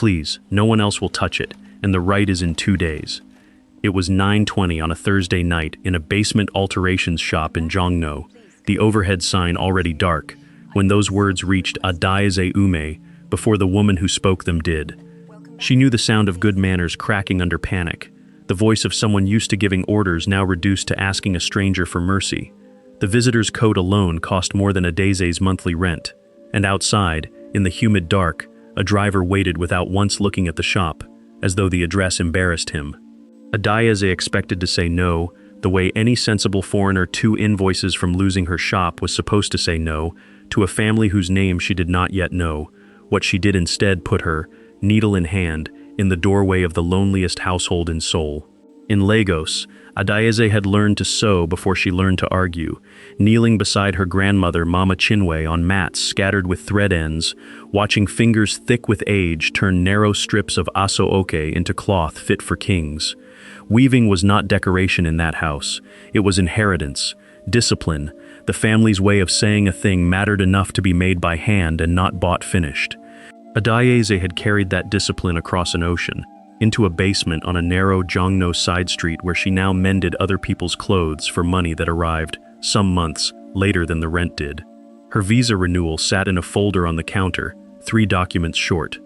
Please, no one else will touch it, and the rite is in 2 days." It was 9:20 on a Thursday night in a basement alterations shop in Jongno, the overhead sign already dark, when those words reached Adaeze Ume before the woman who spoke them did. She knew the sound of good manners cracking under panic, the voice of someone used to giving orders now reduced to asking a stranger for mercy. The visitor's coat alone cost more than Adaeze's monthly rent, and outside, in the humid dark, a driver waited without once looking at the shop, as though the address embarrassed him. Adaeze expected to say no, the way any sensible foreigner 2 invoices from losing her shop was supposed to say no, to a family whose name she did not yet know. What she did instead put her, needle in hand, in the doorway of the loneliest household in Seoul. In Lagos, Adaeze had learned to sew before she learned to argue, kneeling beside her grandmother Mama Chinwe on mats scattered with thread ends, watching fingers thick with age turn narrow strips of aso-oke into cloth fit for kings. Weaving was not decoration in that house. It was inheritance, discipline. The family's way of saying a thing mattered enough to be made by hand and not bought finished. Adaeze had carried that discipline across an ocean, into a basement on a narrow Jongno side street where she now mended other people's clothes for money that arrived, some months, later than the rent did. Her visa renewal sat in a folder on the counter, 3 documents short.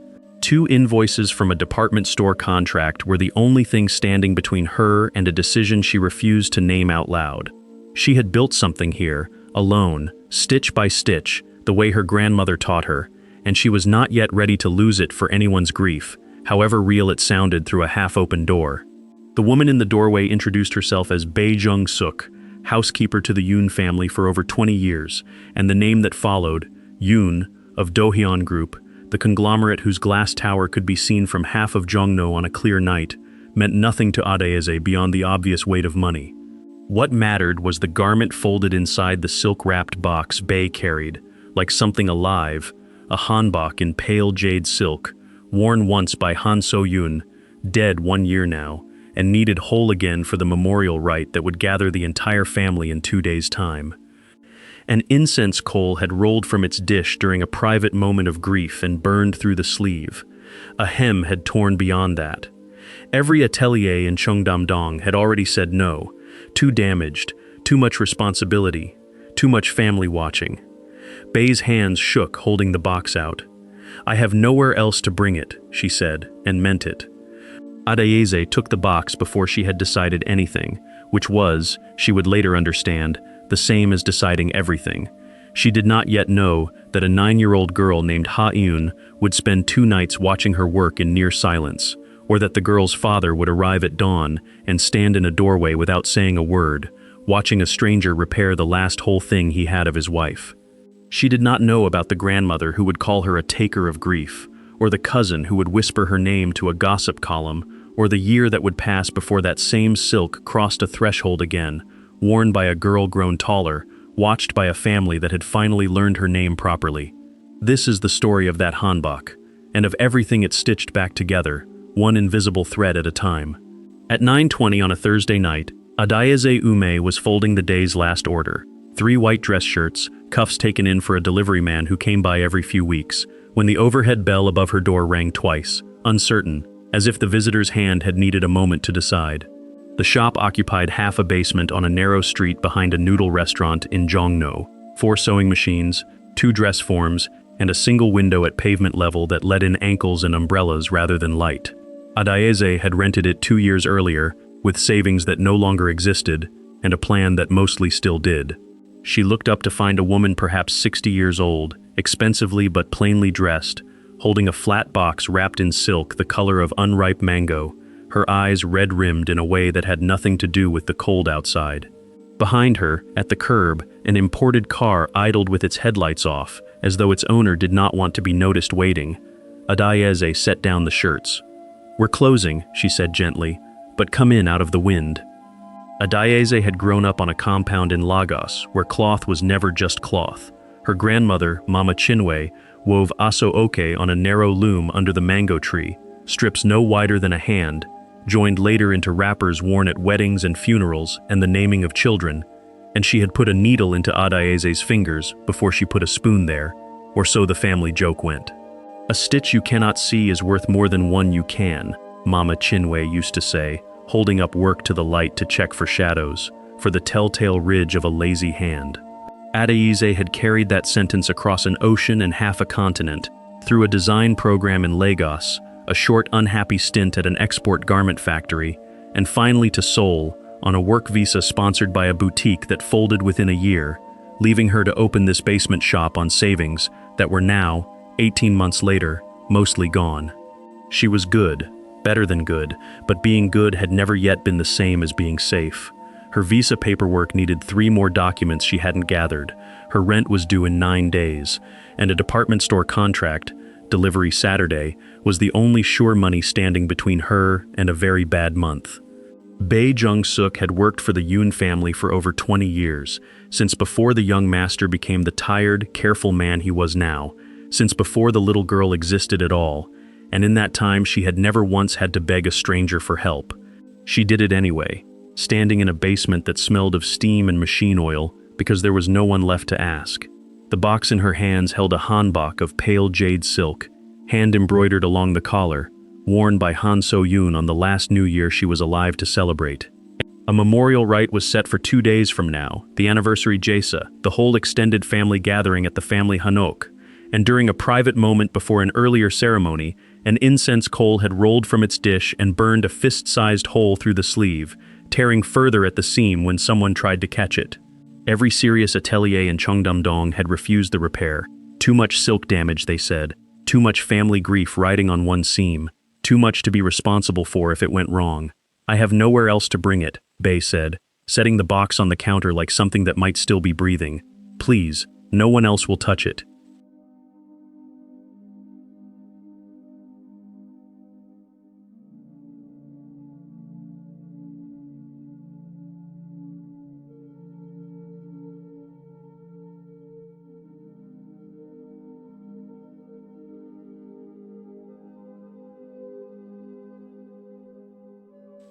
2 invoices from a department store contract were the only thing standing between her and a decision she refused to name out loud. She had built something here, alone, stitch by stitch, the way her grandmother taught her, and she was not yet ready to lose it for anyone's grief, however real it sounded through a half-open door. The woman in the doorway introduced herself as Bae Jung-suk, housekeeper to the Yoon family for over 20 years, and the name that followed, Yoon, of Dohyeon Group, the conglomerate whose glass tower could be seen from half of Jongno on a clear night, meant nothing to Adaeze beyond the obvious weight of money. What mattered was the garment folded inside the silk-wrapped box Bae carried, like something alive, a hanbok in pale jade silk, worn once by Han So-yoon, dead 1 year now, and needed whole again for the memorial rite that would gather the entire family in 2 days' time. An incense coal had rolled from its dish during a private moment of grief and burned through the sleeve. A hem had torn beyond that. Every atelier in Cheongdam-dong had already said no, too damaged, too much responsibility, too much family watching. Bae's hands shook holding the box out. "I have nowhere else to bring it," she said, and meant it. Adaeze took the box before she had decided anything, which was, she would later understand, the same as deciding everything. She did not yet know that a 9-year-old girl named Ha-eun would spend 2 nights watching her work in near silence, or that the girl's father would arrive at dawn and stand in a doorway without saying a word, watching a stranger repair the last whole thing he had of his wife. She did not know about the grandmother who would call her a taker of grief, or the cousin who would whisper her name to a gossip column, or the year that would pass before that same silk crossed a threshold again, worn by a girl grown taller, watched by a family that had finally learned her name properly. This is the story of that hanbok, and of everything it stitched back together, one invisible thread at a time. At 9:20 on a Thursday night, Adaeze Ume was folding the day's last order, 3 white dress shirts, cuffs taken in for a delivery man who came by every few weeks, when the overhead bell above her door rang twice, uncertain, as if the visitor's hand had needed a moment to decide. The shop occupied half a basement on a narrow street behind a noodle restaurant in Jongno, 4 sewing machines, 2 dress forms, and a single window at pavement level that let in ankles and umbrellas rather than light. Adaeze had rented it 2 years earlier, with savings that no longer existed, and a plan that mostly still did. She looked up to find a woman perhaps 60 years old, expensively but plainly dressed, holding a flat box wrapped in silk the color of unripe mango, her eyes red-rimmed in a way that had nothing to do with the cold outside. Behind her, at the curb, an imported car idled with its headlights off, as though its owner did not want to be noticed waiting. Adaeze set down the shirts. "We're closing," she said gently, "but come in out of the wind." Adaeze had grown up on a compound in Lagos, where cloth was never just cloth. Her grandmother, Mama Chinwe, wove aso-oke on a narrow loom under the mango tree, strips no wider than a hand, joined later into wrappers worn at weddings and funerals and the naming of children, and she had put a needle into Adaeze's fingers before she put a spoon there, or so the family joke went. A stitch you cannot see is worth more than one you can, Mama Chinwe used to say, holding up work to the light to check for shadows, for the telltale ridge of a lazy hand. Adaize had carried that sentence across an ocean and half a continent, through a design program in Lagos, a short unhappy stint at an export garment factory, and finally to Seoul, on a work visa sponsored by a boutique that folded within a year, leaving her to open this basement shop on savings that were now, 18 months later, mostly gone. She was good, better than good, but being good had never yet been the same as being safe. Her visa paperwork needed 3 more documents she hadn't gathered, her rent was due in 9 days, and a department store contract, delivery Saturday, was the only sure money standing between her and a very bad month. Bae Jung-suk had worked for the Yoon family for over 20 years, since before the young master became the tired, careful man he was now, since before the little girl existed at all, and in that time she had never once had to beg a stranger for help. She did it anyway, standing in a basement that smelled of steam and machine oil because there was no one left to ask. The box in her hands held a hanbok of pale jade silk, hand-embroidered along the collar, worn by Han So-yoon on the last New Year she was alive to celebrate. A memorial rite was set for 2 days from now, the anniversary Jesa, the whole extended family gathering at the family Hanok, and during a private moment before an earlier ceremony, an incense coal had rolled from its dish and burned a fist-sized hole through the sleeve, tearing further at the seam when someone tried to catch it. Every serious atelier in Cheongdam-dong had refused the repair. Too much silk damage, they said, too much family grief riding on one seam, too much to be responsible for if it went wrong. I have nowhere else to bring it, Bae said, setting the box on the counter like something that might still be breathing. Please, no one else will touch it.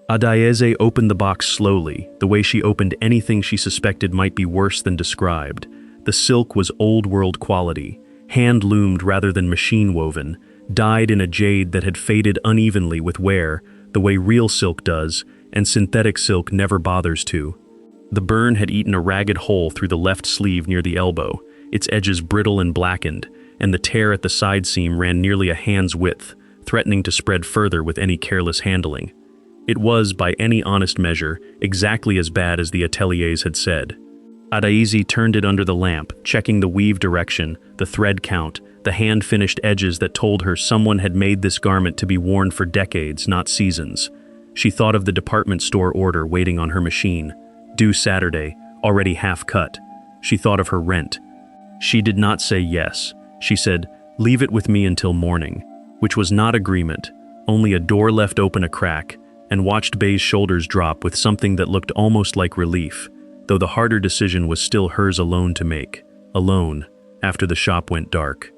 Adaize opened the box slowly, the way she opened anything she suspected might be worse than described. The silk was old-world quality, hand-loomed rather than machine-woven, dyed in a jade that had faded unevenly with wear, the way real silk does, and synthetic silk never bothers to. The burn had eaten a ragged hole through the left sleeve near the elbow, its edges brittle and blackened, and the tear at the side seam ran nearly a hand's width, threatening to spread further with any careless handling. It was, by any honest measure, exactly as bad as the ateliers had said. Adaize turned it under the lamp, checking the weave direction, the thread count, the hand-finished edges that told her someone had made this garment to be worn for decades, not seasons. She thought of the department store order waiting on her machine, due Saturday, already half cut. She thought of her rent. She did not say yes. She said, "Leave it with me until morning," which was not agreement, only a door left open a crack, and watched Bae's shoulders drop with something that looked almost like relief, though the harder decision was still hers alone to make, alone, after the shop went dark.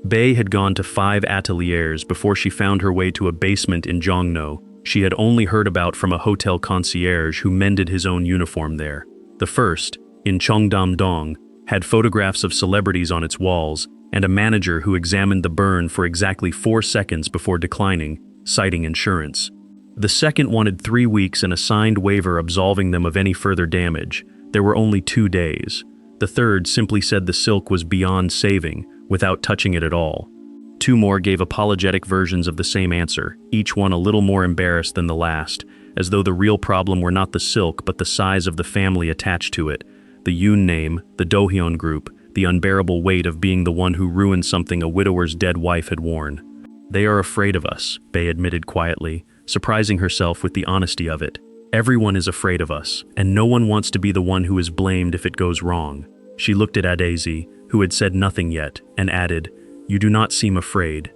Bae had gone to 5 ateliers before she found her way to a basement in Jongno she had only heard about from a hotel concierge who mended his own uniform there. The first, in Cheongdam-dong, had photographs of celebrities on its walls and a manager who examined the burn for exactly 4 seconds before declining, citing insurance. The second wanted 3 weeks and a signed waiver absolving them of any further damage. There were only 2 days. The third simply said the silk was beyond saving, without touching it at all. 2 more gave apologetic versions of the same answer, each one a little more embarrassed than the last, as though the real problem were not the silk but the size of the family attached to it, the Yoon name, the Dohyun group, the unbearable weight of being the one who ruined something a widower's dead wife had worn. "They are afraid of us," Bae admitted quietly, surprising herself with the honesty of it. "Everyone is afraid of us, and no one wants to be the one who is blamed if it goes wrong." She looked at Adaize, who had said nothing yet, and added, "You do not seem afraid."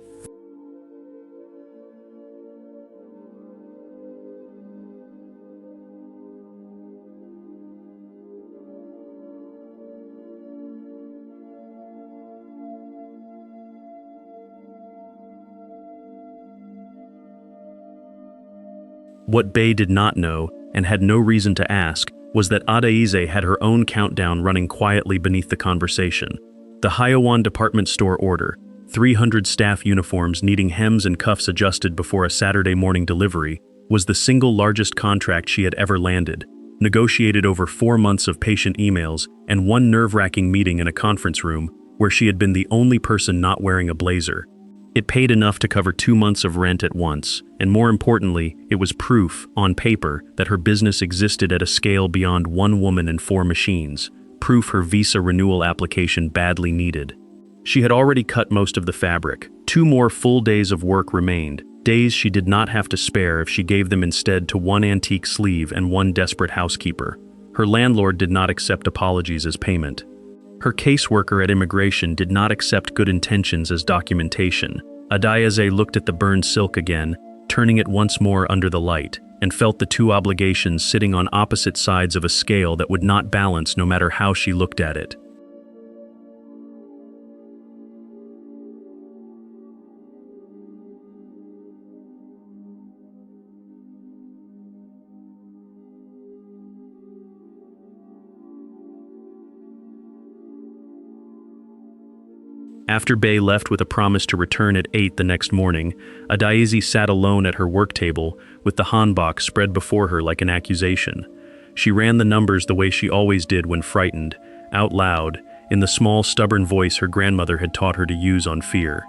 What Bae did not know, and had no reason to ask, was that Adaize had her own countdown running quietly beneath the conversation. The Hyowan department store order, 300 staff uniforms needing hems and cuffs adjusted before a Saturday morning delivery, was the single largest contract she had ever landed, negotiated over 4 months of patient emails and one nerve-wracking meeting in a conference room where she had been the only person not wearing a blazer. It paid enough to cover 2 months of rent at once, and more importantly, it was proof, on paper, that her business existed at a scale beyond 1 woman and 4 machines, proof her visa renewal application badly needed. She had already cut most of the fabric. 2 more full days of work remained, days she did not have to spare if she gave them instead to 1 antique sleeve and 1 desperate housekeeper. Her landlord did not accept apologies as payment. Her caseworker at immigration did not accept good intentions as documentation. Adayeze looked at the burned silk again, turning it once more under the light, and felt the 2 obligations sitting on opposite sides of a scale that would not balance no matter how she looked at it. After Bey left with a promise to return at 8 the next morning, Adayeze sat alone at her work table with the Hanbok spread before her like an accusation. She ran the numbers the way she always did when frightened, out loud, in the small, stubborn voice her grandmother had taught her to use on fear.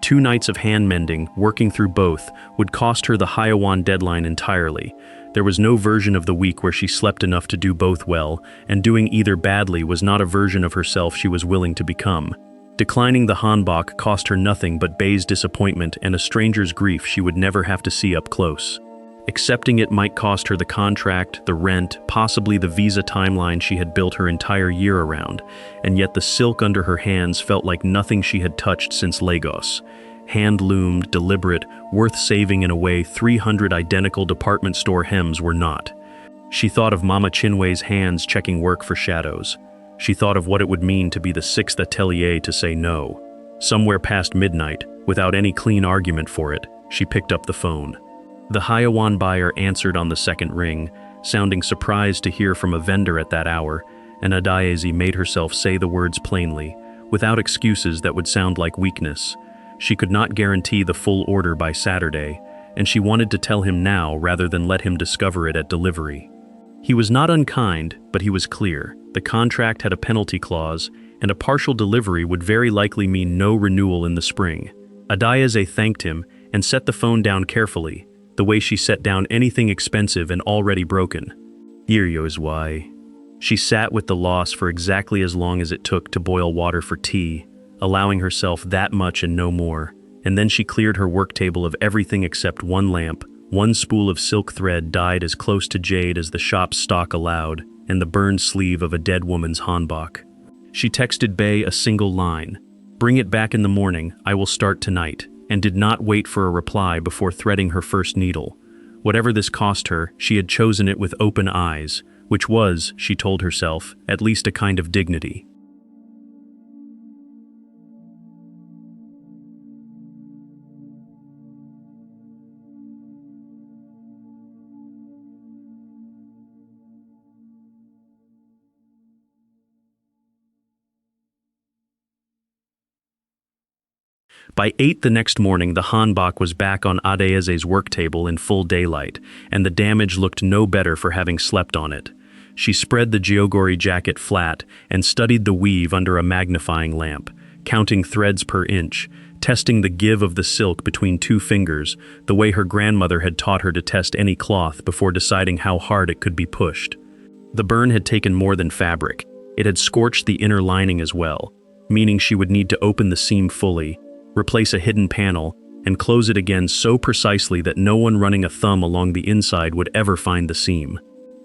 2 nights of hand mending, working through both, would cost her the Haiwan deadline entirely. There was no version of the week where she slept enough to do both well, and doing either badly was not a version of herself she was willing to become. Declining the Hanbok cost her nothing but Bey's disappointment and a stranger's grief she would never have to see up close. Accepting it might cost her the contract, the rent, possibly the visa timeline she had built her entire year around, and yet the silk under her hands felt like nothing she had touched since Lagos. Hand-loomed, deliberate, worth saving in a way 300 identical department store hems were not. She thought of Mama Chinwe's hands checking work for shadows. She thought of what it would mean to be the 6th atelier to say no. Somewhere past midnight, without any clean argument for it, she picked up the phone. The Haiwan buyer answered on the second ring, sounding surprised to hear from a vendor at that hour, and Adayeze made herself say the words plainly, without excuses that would sound like weakness. She could not guarantee the full order by Saturday, and she wanted to tell him now rather than let him discover it at delivery. He was not unkind, but he was clear. The contract had a penalty clause, and a partial delivery would very likely mean no renewal in the spring. Adayeze thanked him and set the phone down carefully, the way she set down anything expensive and already broken. Here is why. She sat with the loss for exactly as long as it took to boil water for tea, allowing herself that much and no more, and then she cleared her work table of everything except 1 lamp, 1 spool of silk thread dyed as close to jade as the shop's stock allowed, and the burned sleeve of a dead woman's hanbok. She texted Bey a single line, "Bring it back in the morning, I will start tonight," and did not wait for a reply before threading her first needle. Whatever this cost her, she had chosen it with open eyes, which was, she told herself, at least a kind of dignity. By 8 the next morning, the Hanbok was back on Adayeze's work table in full daylight, and the damage looked no better for having slept on it. She spread the Geogori jacket flat and studied the weave under a magnifying lamp, counting threads per inch, testing the give of the silk between 2 fingers, the way her grandmother had taught her to test any cloth before deciding how hard it could be pushed. The burn had taken more than fabric. It had scorched the inner lining as well, meaning she would need to open the seam fully, replace a hidden panel, and close it again so precisely that no one running a thumb along the inside would ever find the seam.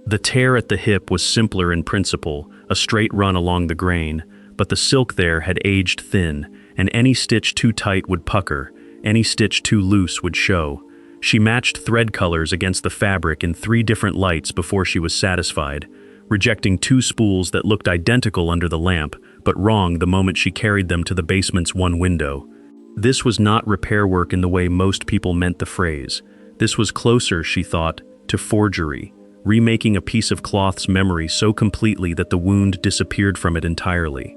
The tear at the hip was simpler in principle, a straight run along the grain, but the silk there had aged thin, and any stitch too tight would pucker, any stitch too loose would show. She matched thread colors against the fabric in 3 different lights before she was satisfied, rejecting 2 spools that looked identical under the lamp, but wrong the moment she carried them to the basement's 1 window. This was not repair work in the way most people meant the phrase. This was closer, she thought, to forgery, remaking a piece of cloth's memory so completely that the wound disappeared from it entirely.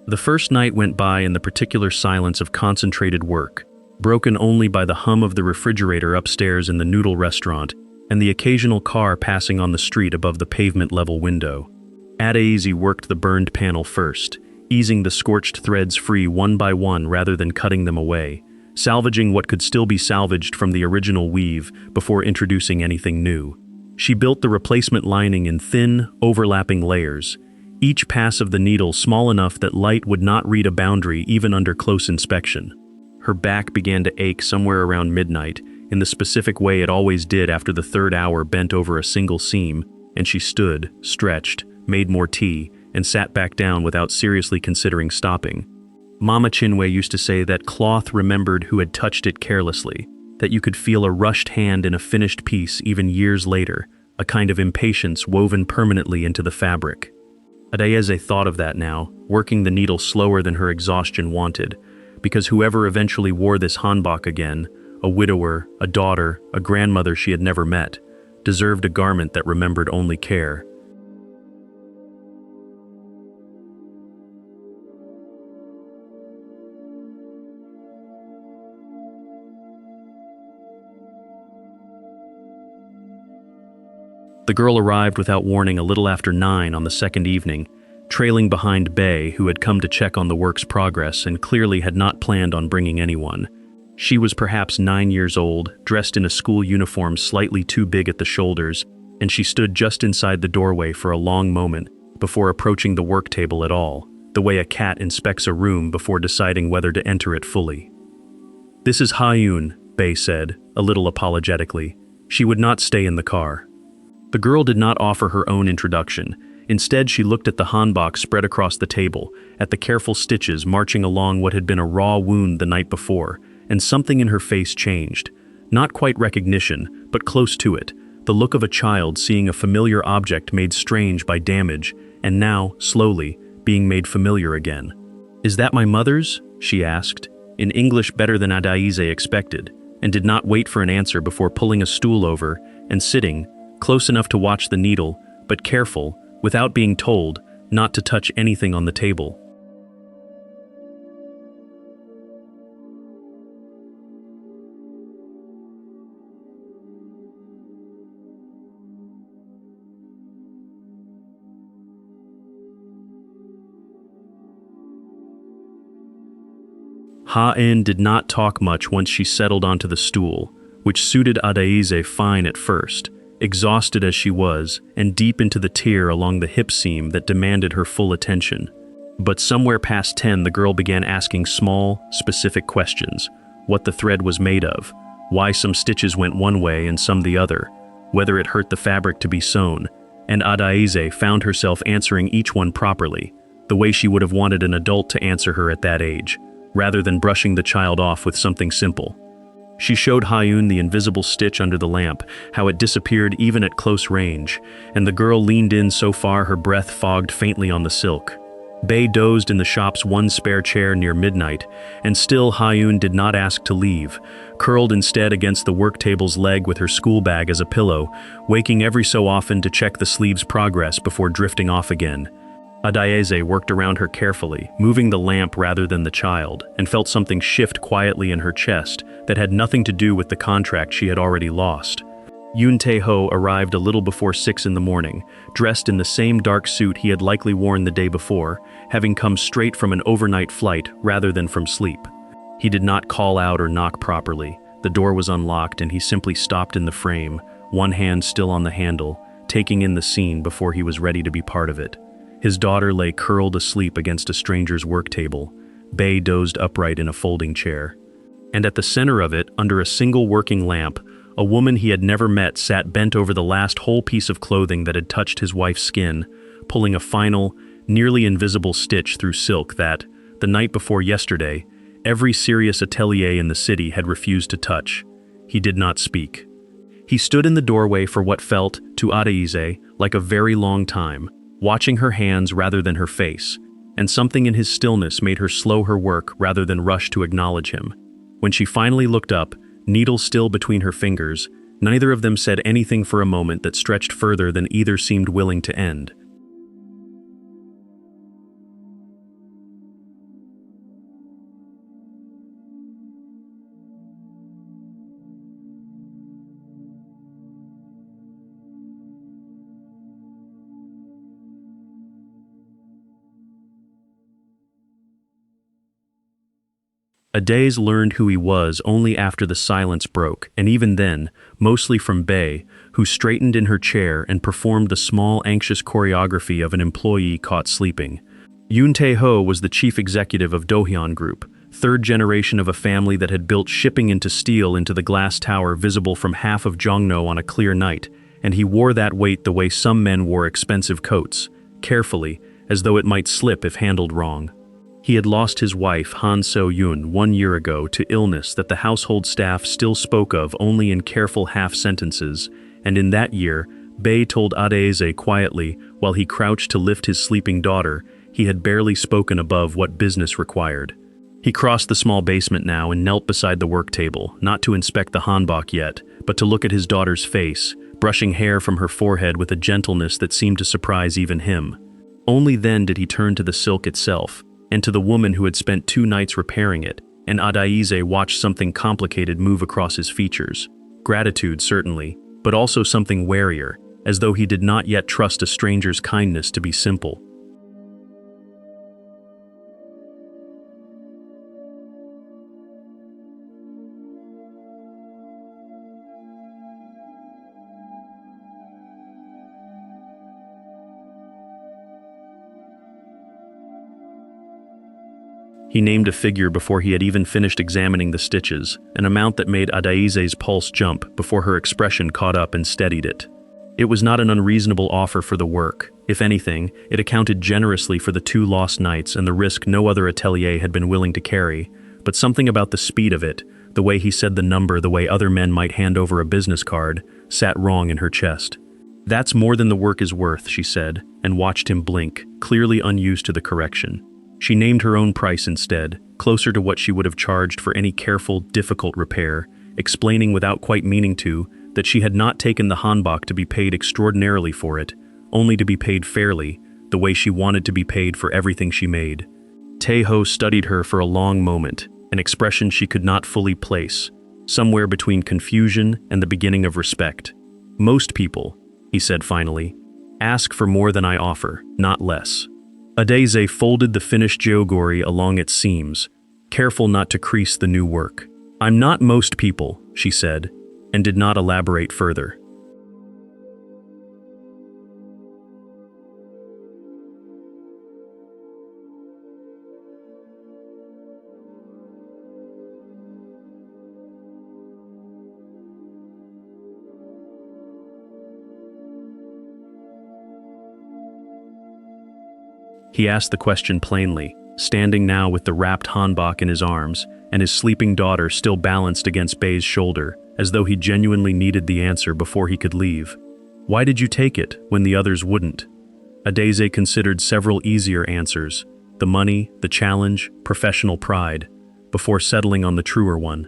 The first night went by in the particular silence of concentrated work, broken only by the hum of the refrigerator upstairs in the noodle restaurant and the occasional car passing on the street above the pavement-level window. Adaeze worked the burned panel first, easing the scorched threads free one by one rather than cutting them away, salvaging what could still be salvaged from the original weave before introducing anything new. She built the replacement lining in thin, overlapping layers, each pass of the needle small enough that light would not read a boundary even under close inspection. Her back began to ache somewhere around midnight, in the specific way it always did after the third hour bent over a single seam, and she stood, stretched, made more tea, and sat back down without seriously considering stopping. Mama Chinwe used to say that cloth remembered who had touched it carelessly, that you could feel a rushed hand in a finished piece even years later, a kind of impatience woven permanently into the fabric. Adaeze thought of that now, working the needle slower than her exhaustion wanted, because whoever eventually wore this hanbok again, a widower, a daughter, a grandmother she had never met, deserved a garment that remembered only care. The girl arrived without warning a little after 9 on the second evening, trailing behind Bay, who had come to check on the work's progress and clearly had not planned on bringing anyone. She was perhaps 9 years old, dressed in a school uniform slightly too big at the shoulders, and she stood just inside the doorway for a long moment before approaching the work table at all, the way a cat inspects a room before deciding whether to enter it fully. "This is Hayun," Bay said, a little apologetically. She would not stay in the car. The girl did not offer her own introduction. Instead, she looked at the hanbok spread across the table, at the careful stitches marching along what had been a raw wound the night before, and something in her face changed. Not quite recognition, but close to it, the look of a child seeing a familiar object made strange by damage, and now, slowly, being made familiar again. "Is that my mother's?" she asked, in English better than Adaeze expected, and did not wait for an answer before pulling a stool over and sitting, close enough to watch the needle, but careful, without being told, not to touch anything on the table. Ha-In did not talk much once she settled onto the stool, which suited Adaeze fine at first, exhausted as she was, and deep into the tear along the hip seam that demanded her full attention. But somewhere past 10 the girl began asking small, specific questions. What the thread was made of, why some stitches went one way and some the other, whether it hurt the fabric to be sewn, and Adaeze found herself answering each one properly, the way she would have wanted an adult to answer her at that age, rather than brushing the child off with something simple. She showed Hayun the invisible stitch under the lamp, how it disappeared even at close range, and the girl leaned in so far her breath fogged faintly on the silk. Bay dozed in the shop's one spare chair near midnight, and still Hayun did not ask to leave, curled instead against the work table's leg with her school bag as a pillow, waking every so often to check the sleeve's progress before drifting off again. Adaeze worked around her carefully, moving the lamp rather than the child, and felt something shift quietly in her chest that had nothing to do with the contract she had already lost. Yoon Tae-ho arrived a little before 6 in the morning, dressed in the same dark suit he had likely worn the day before, having come straight from an overnight flight rather than from sleep. He did not call out or knock properly. The door was unlocked and he simply stopped in the frame, one hand still on the handle, taking in the scene before he was ready to be part of it. His daughter lay curled asleep against a stranger's work table. Bay dozed upright in a folding chair. And at the center of it, under a single working lamp, a woman he had never met sat bent over the last whole piece of clothing that had touched his wife's skin, pulling a final, nearly invisible stitch through silk that, the night before yesterday, every serious atelier in the city had refused to touch. He did not speak. He stood in the doorway for what felt, to Adaeze, like a very long time, watching her hands rather than her face, and something in his stillness made her slow her work rather than rush to acknowledge him. When she finally looked up, needle still between her fingers, neither of them said anything for a moment that stretched further than either seemed willing to end. Adaze learned who he was only after the silence broke, and even then, mostly from Bei, who straightened in her chair and performed the small, anxious choreography of an employee caught sleeping. Yoon Tae-ho was the chief executive of Dohyun Group, third generation of a family that had built shipping into steel into the glass tower visible from half of Jongno on a clear night, and he wore that weight the way some men wore expensive coats, carefully, as though it might slip if handled wrong. He had lost his wife, Han So-yoon, 1 year ago to illness that the household staff still spoke of only in careful half-sentences, and in that year, Bei told Adaeze quietly, while he crouched to lift his sleeping daughter, he had barely spoken above what business required. He crossed the small basement now and knelt beside the work table, not to inspect the Hanbok yet, but to look at his daughter's face, brushing hair from her forehead with a gentleness that seemed to surprise even him. Only then did he turn to the silk itself, and to the woman who had spent 2 nights repairing it, and Adaeze watched something complicated move across his features. Gratitude, certainly, but also something warier, as though he did not yet trust a stranger's kindness to be simple. He named a figure before he had even finished examining the stitches, an amount that made Adaeze's pulse jump before her expression caught up and steadied it. It was not an unreasonable offer for the work. If anything, it accounted generously for the 2 lost nights and the risk no other atelier had been willing to carry, but something about the speed of it, the way he said the number the way other men might hand over a business card, sat wrong in her chest. "That's more than the work is worth," she said, and watched him blink, clearly unused to the correction. She named her own price instead, closer to what she would have charged for any careful, difficult repair, explaining without quite meaning to, that she had not taken the Hanbok to be paid extraordinarily for it, only to be paid fairly, the way she wanted to be paid for everything she made. Tae-ho studied her for a long moment, an expression she could not fully place, somewhere between confusion and the beginning of respect. "Most people," he said finally, "ask for more than I offer, not less." Adaeze folded the finished jeogori along its seams, careful not to crease the new work. "I'm not most people," she said, and did not elaborate further. He asked the question plainly, standing now with the wrapped Hanbok in his arms, and his sleeping daughter still balanced against Bei's shoulder, as though he genuinely needed the answer before he could leave. "Why did you take it, when the others wouldn't?" Adaeze considered several easier answers, the money, the challenge, professional pride, before settling on the truer one.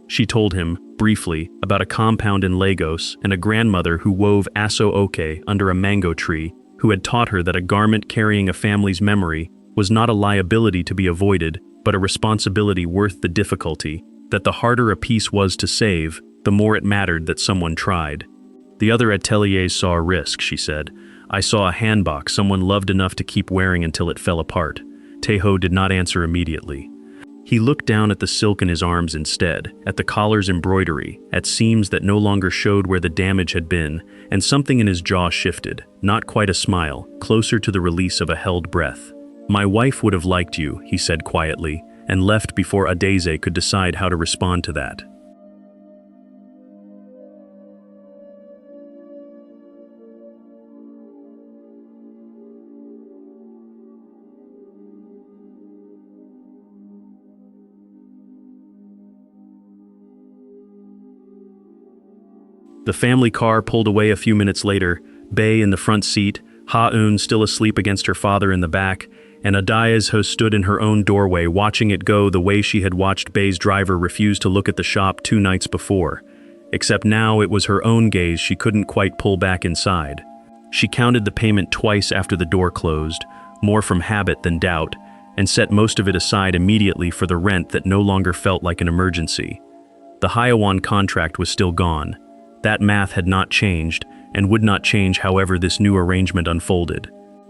She told him, briefly, about a compound in Lagos and a grandmother who wove aso oke under a mango tree, who had taught her that a garment carrying a family's memory was not a liability to be avoided, but a responsibility worth the difficulty, that the harder a piece was to save, the more it mattered that someone tried. "The other ateliers saw a risk," she said. "I saw a Hanbok someone loved enough to keep wearing until it fell apart." Tae-ho did not answer immediately. He looked down at the silk in his arms instead, at the collar's embroidery, at seams that no longer showed where the damage had been, and something in his jaw shifted, not quite a smile, closer to the release of a held breath. "My wife would have liked you," he said quietly, and left before Adaeze could decide how to respond to that. The family car pulled away a few minutes later, Bei in the front seat, Ha-eun still asleep against her father in the back, and Adaeze stood in her own doorway watching it go the way she had watched Bei's driver refuse to look at the shop 2 nights before. Except now it was her own gaze she couldn't quite pull back inside. She counted the payment twice after the door closed, more from habit than doubt, and set most of it aside immediately for the rent that no longer felt like an emergency. The Hyawan contract was still gone. That math had not changed, and would not change however this new arrangement unfolded.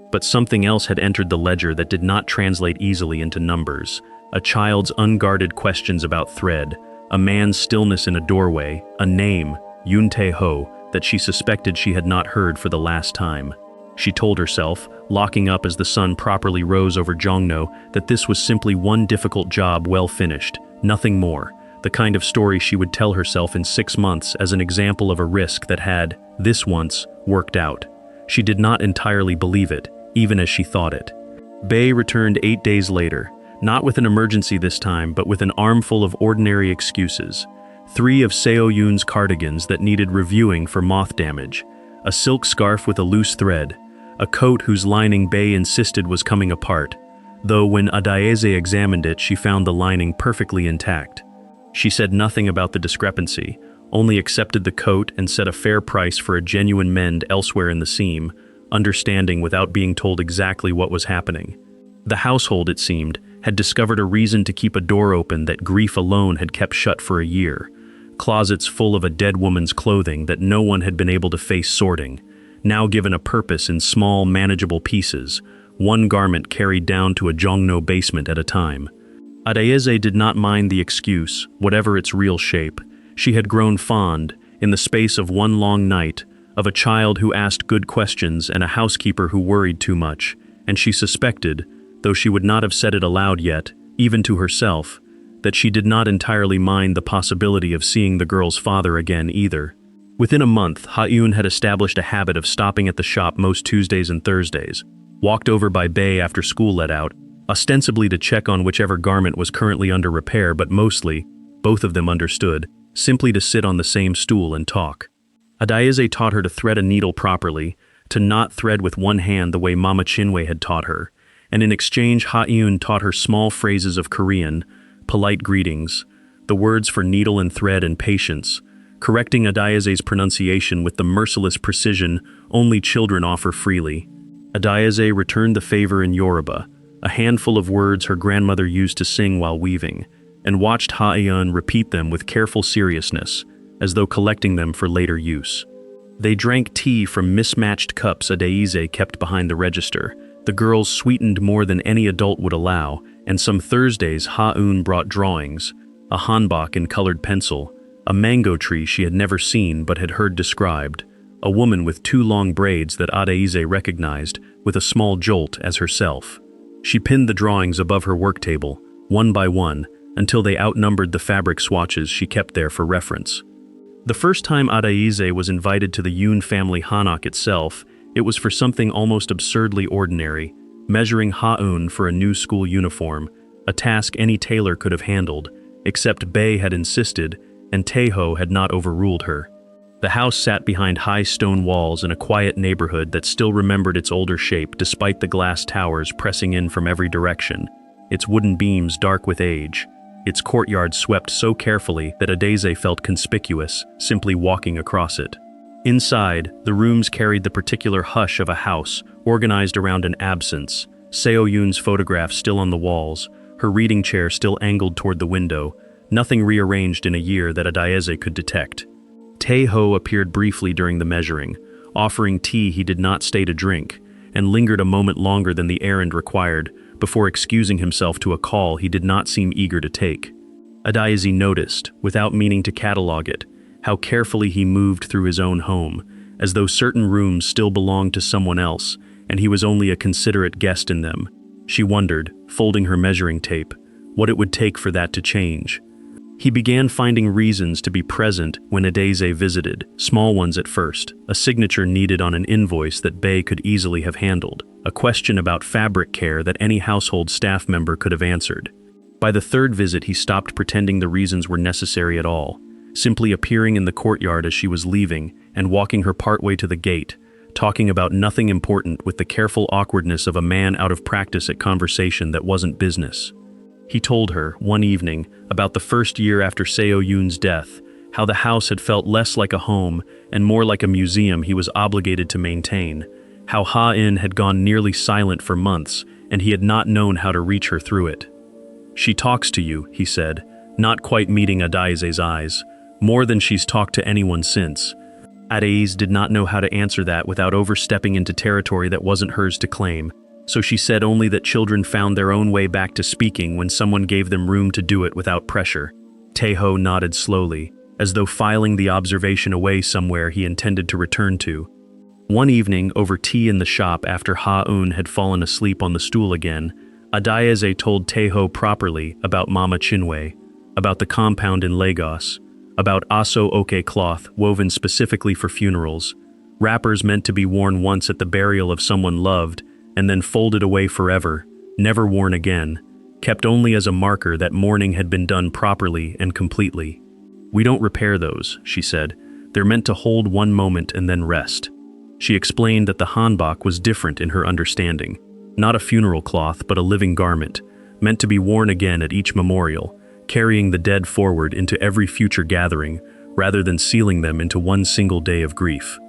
But something else had entered the ledger that did not translate easily into numbers. a child's unguarded questions about thread, a man's stillness in a doorway, a name, Yoon Tae-ho, that she suspected she had not heard for the last time. She told herself, locking up as the sun properly rose over Jongno, that this was simply one difficult job well finished, nothing more, the kind of story she would tell herself in 6 months as an example of a risk that had, this once, worked out. She did not entirely believe it, even as she thought it. Bae returned 8 days later, not with an emergency this time, but with an armful of ordinary excuses. 3 of Seo Yoon's cardigans that needed reviewing for moth damage, a silk scarf with a loose thread, a coat whose lining Bae insisted was coming apart, though when Adaeze examined it she found the lining perfectly intact. She said nothing about the discrepancy, only accepted the coat and set a fair price for a genuine mend elsewhere in the seam, understanding without being told exactly what was happening. The household, it seemed, had discovered a reason to keep a door open that grief alone had kept shut for a year, closets full of a dead woman's clothing that no one had been able to face sorting, now given a purpose in small, manageable pieces, one garment carried down to a Jongno basement at a time. Adaeze did not mind the excuse, whatever its real shape. She had grown fond, in the space of one long night, of a child who asked good questions and a housekeeper who worried too much, and she suspected, though she would not have said it aloud yet, even to herself, that she did not entirely mind the possibility of seeing the girl's father again either. Within a month, Ha-eun had established a habit of stopping at the shop most Tuesdays and Thursdays, walked over by Bae after school let out, ostensibly to check on whichever garment was currently under repair, but mostly, both of them understood, simply to sit on the same stool and talk. Adaeze taught her to thread a needle properly, to not thread with one hand the way Mama Chinwe had taught her, and in exchange Ha-eun taught her small phrases of Korean, polite greetings, the words for needle and thread and patience, correcting Adaeze's pronunciation with the merciless precision only children offer freely. Adaeze returned the favor in Yoruba, a handful of words her grandmother used to sing while weaving, and watched Ha-eun repeat them with careful seriousness, as though collecting them for later use. They drank tea from mismatched cups Adaeze kept behind the register. The girls sweetened more than any adult would allow, and some Thursdays Ha-eun brought drawings, a Hanbok in colored pencil, a mango tree she had never seen but had heard described, a woman with 2 long braids that Adaeze recognized, with a small jolt as herself. She pinned the drawings above her work table, one by one, until they outnumbered the fabric swatches she kept there for reference. The first time Adaeze was invited to the Yoon family Hanok itself, it was for something almost absurdly ordinary, measuring Ha-eun for a new school uniform, a task any tailor could have handled, except Bae had insisted, and Tae-ho had not overruled her. The house sat behind high stone walls in a quiet neighborhood that still remembered its older shape despite the glass towers pressing in from every direction, its wooden beams dark with age, its courtyard swept so carefully that Adaeze felt conspicuous, simply walking across it. Inside, the rooms carried the particular hush of a house, organized around an absence, Seo Yoon's photograph still on the walls, her reading chair still angled toward the window, nothing rearranged in a year that Adaeze could detect. Tae-ho appeared briefly during the measuring, offering tea he did not stay to drink, and lingered a moment longer than the errand required, before excusing himself to a call he did not seem eager to take. Adaeze noticed, without meaning to catalog it, how carefully he moved through his own home, as though certain rooms still belonged to someone else, and he was only a considerate guest in them. She wondered, folding her measuring tape, what it would take for that to change. He began finding reasons to be present when Adaeze visited, small ones at first, a signature needed on an invoice that Bae could easily have handled, a question about fabric care that any household staff member could have answered. By the 3rd visit he stopped pretending the reasons were necessary at all, simply appearing in the courtyard as she was leaving and walking her partway to the gate, talking about nothing important with the careful awkwardness of a man out of practice at conversation that wasn't business. He told her, one evening, about the first year after Seo Yoon's death, how the house had felt less like a home and more like a museum he was obligated to maintain, how Ha-in had gone nearly silent for months and he had not known how to reach her through it. "She talks to you," he said, not quite meeting Adaeze's eyes, "more than she's talked to anyone since." Adaeze did not know how to answer that without overstepping into territory that wasn't hers to claim. So she said only that children found their own way back to speaking when someone gave them room to do it without pressure. Taeho nodded slowly, as though filing the observation away somewhere he intended to return to. One evening, over tea in the shop after Ha-eun had fallen asleep on the stool again, Adayeze told Taeho properly about Mama Chinwe, about the compound in Lagos, about aso oke cloth woven specifically for funerals, wrappers meant to be worn once at the burial of someone loved, and then folded away forever, never worn again, kept only as a marker that mourning had been done properly and completely. "We don't repair those," she said. "They're meant to hold one moment and then rest." She explained that the Hanbok was different in her understanding. Not a funeral cloth, but a living garment, meant to be worn again at each memorial, carrying the dead forward into every future gathering, rather than sealing them into one single day of grief.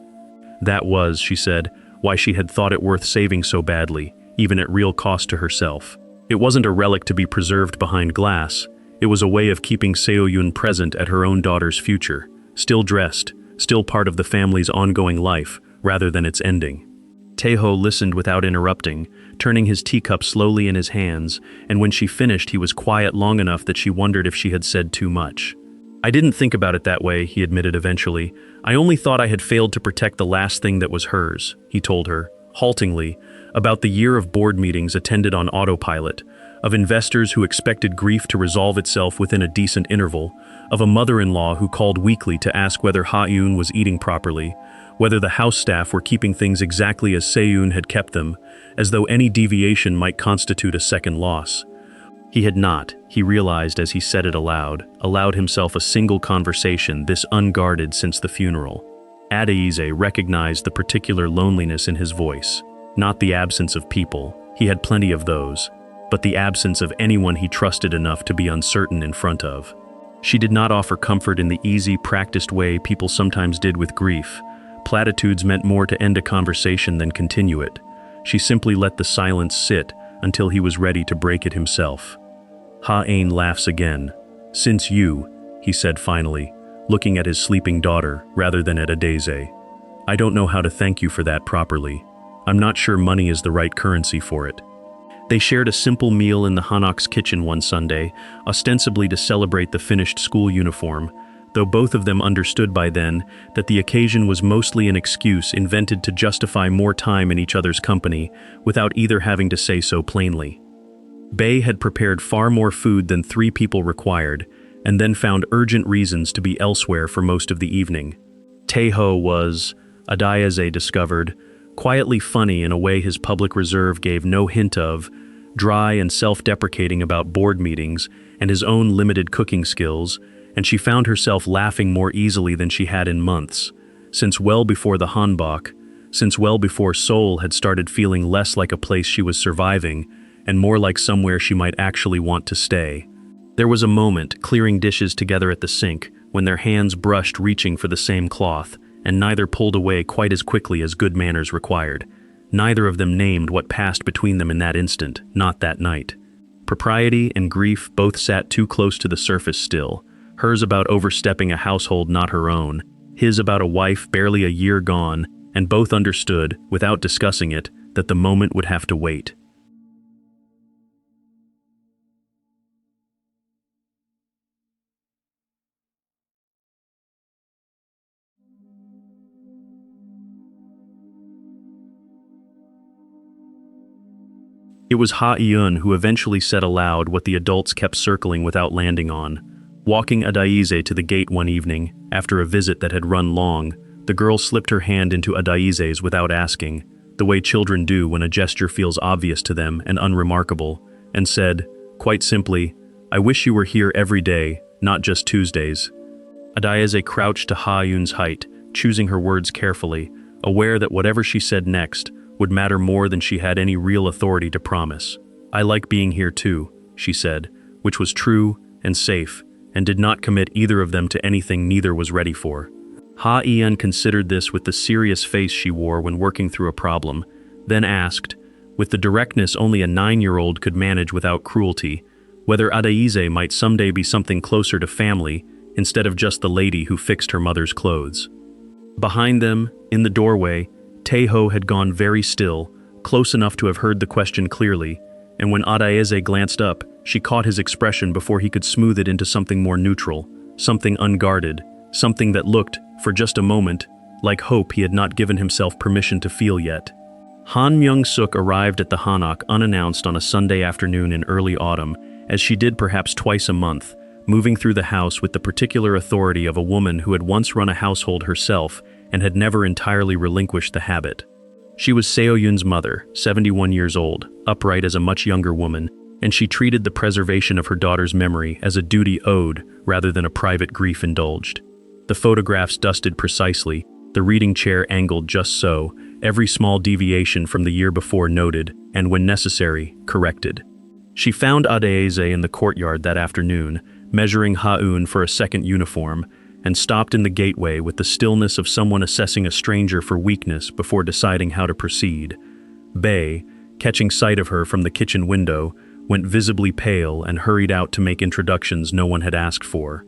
That was, she said, why she had thought it worth saving so badly, even at real cost to herself. It wasn't a relic to be preserved behind glass. It was a way of keeping Seo-yun present at her own daughter's future, still dressed, still part of the family's ongoing life, rather than its ending. Taeho listened without interrupting, turning his teacup slowly in his hands, and when she finished he was quiet long enough that she wondered if she had said too much. "I didn't think about it that way," he admitted eventually. "I only thought I had failed to protect the last thing that was hers," he told her, haltingly, about the year of board meetings attended on autopilot, of investors who expected grief to resolve itself within a decent interval, of a mother-in-law who called weekly to ask whether Ha-eun was eating properly, whether the house staff were keeping things exactly as Se-eun had kept them, as though any deviation might constitute a second loss. He had not, he realized as he said it aloud, allowed himself a single conversation this unguarded since the funeral. Adayeze recognized the particular loneliness in his voice, not the absence of people, he had plenty of those, but the absence of anyone he trusted enough to be uncertain in front of. She did not offer comfort in the easy, practiced way people sometimes did with grief. Platitudes meant more to end a conversation than continue it. She simply let the silence sit until he was ready to break it himself. Ha-ain laughs again. "Since you," he said finally, looking at his sleeping daughter rather than at Adayeze. "I don't know how to thank you for that properly. I'm not sure money is the right currency for it." They shared a simple meal in the Hanok's kitchen one Sunday, ostensibly to celebrate the finished school uniform, though both of them understood by then that the occasion was mostly an excuse invented to justify more time in each other's company, without either having to say so plainly. Bae had prepared far more food than 3 people required, and then found urgent reasons to be elsewhere for most of the evening. Taeho was, Adayeze discovered, quietly funny in a way his public reserve gave no hint of, dry and self-deprecating about board meetings and his own limited cooking skills, and she found herself laughing more easily than she had in months, since well before the Hanbok, since well before Seoul had started feeling less like a place she was surviving, and more like somewhere she might actually want to stay. There was a moment, clearing dishes together at the sink, when their hands brushed reaching for the same cloth, and neither pulled away quite as quickly as good manners required. Neither of them named what passed between them in that instant, not that night. Propriety and grief both sat too close to the surface still, hers about overstepping a household not her own, his about a wife barely a year gone, and both understood, without discussing it, that the moment would have to wait. It was Ha-eun who eventually said aloud what the adults kept circling without landing on. Walking Adayeze to the gate one evening, after a visit that had run long, the girl slipped her hand into Adayeze's without asking, the way children do when a gesture feels obvious to them and unremarkable, and said, quite simply, "I wish you were here every day, not just Tuesdays." Adayeze crouched to Ha-eun's height, choosing her words carefully, aware that whatever she said next would matter more than she had any real authority to promise. "I like being here too," she said, which was true and safe, and did not commit either of them to anything neither was ready for. Ha-eun considered this with the serious face she wore when working through a problem, then asked, with the directness only a 9-year-old could manage without cruelty, whether Adayeze might someday be something closer to family instead of just the lady who fixed her mother's clothes. Behind them, in the doorway, Taeho had gone very still, close enough to have heard the question clearly, and when Adaeze glanced up, she caught his expression before he could smooth it into something more neutral, something unguarded, something that looked, for just a moment, like hope he had not given himself permission to feel yet. Han Myung-suk arrived at the Hanok unannounced on a Sunday afternoon in early autumn, as she did perhaps twice a month, moving through the house with the particular authority of a woman who had once run a household herself and had never entirely relinquished the habit. She was Seo-yun's mother, 71 years old, upright as a much younger woman, and she treated the preservation of her daughter's memory as a duty owed rather than a private grief indulged. The photographs dusted precisely, the reading chair angled just so, every small deviation from the year before noted, and when necessary, corrected. She found Adaeze in the courtyard that afternoon, measuring Ha-eun for a second uniform, and stopped in the gateway with the stillness of someone assessing a stranger for weakness before deciding how to proceed. Bae, catching sight of her from the kitchen window, went visibly pale and hurried out to make introductions no one had asked for.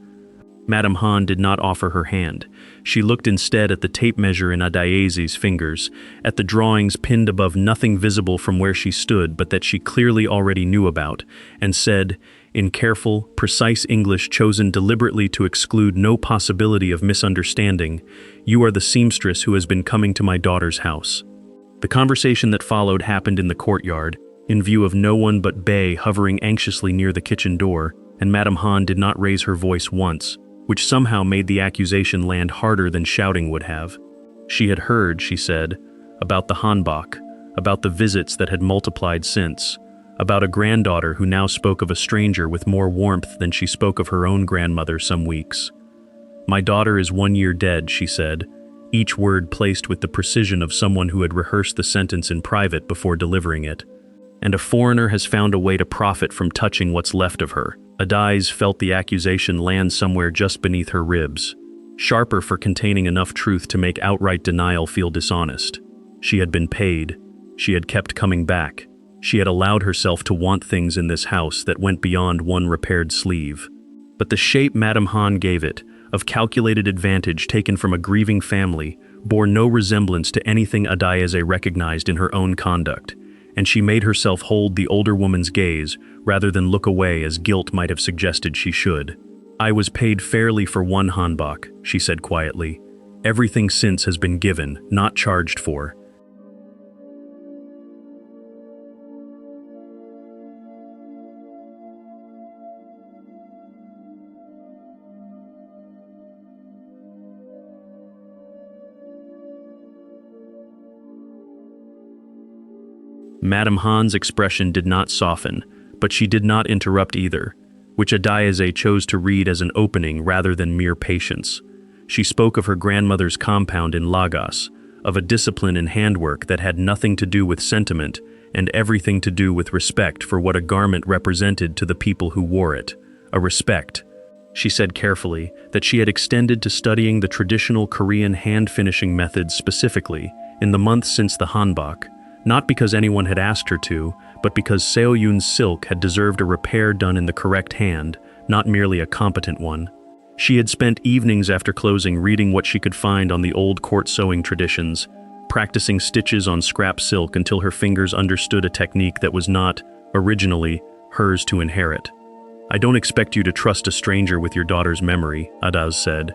Madame Han did not offer her hand. She looked instead at the tape measure in Adaeze's fingers, at the drawings pinned above nothing visible from where she stood but that she clearly already knew about, and said, in careful, precise English chosen deliberately to exclude no possibility of misunderstanding, "You are the seamstress who has been coming to my daughter's house." The conversation that followed happened in the courtyard, in view of no one but Bae hovering anxiously near the kitchen door, and Madame Han did not raise her voice once, which somehow made the accusation land harder than shouting would have. She had heard, she said, about the Hanbok, about the visits that had multiplied since, about a granddaughter who now spoke of a stranger with more warmth than she spoke of her own grandmother some weeks. "My daughter is 1 year dead," she said, each word placed with the precision of someone who had rehearsed the sentence in private before delivering it. "And a foreigner has found a way to profit from touching what's left of her." Adaeze felt the accusation land somewhere just beneath her ribs, sharper for containing enough truth to make outright denial feel dishonest. She had been paid. She had kept coming back. She had allowed herself to want things in this house that went beyond one repaired sleeve. But the shape Madame Han gave it, of calculated advantage taken from a grieving family, bore no resemblance to anything Adaeze recognized in her own conduct, and she made herself hold the older woman's gaze rather than look away as guilt might have suggested she should. "I was paid fairly for one Hanbok," she said quietly. "Everything since has been given, not charged for." Madame Han's expression did not soften, but she did not interrupt either, which Adaeze chose to read as an opening rather than mere patience. She spoke of her grandmother's compound in Lagos, of a discipline in handwork that had nothing to do with sentiment and everything to do with respect for what a garment represented to the people who wore it, a respect. She said carefully that she had extended to studying the traditional Korean hand-finishing methods specifically in the months since the Hanbok, not because anyone had asked her to, but because Seo-yun's silk had deserved a repair done in the correct hand, not merely a competent one. She had spent evenings after closing reading what she could find on the old court sewing traditions, practicing stitches on scrap silk until her fingers understood a technique that was not, originally, hers to inherit. "I don't expect you to trust a stranger with your daughter's memory," Adaeze said,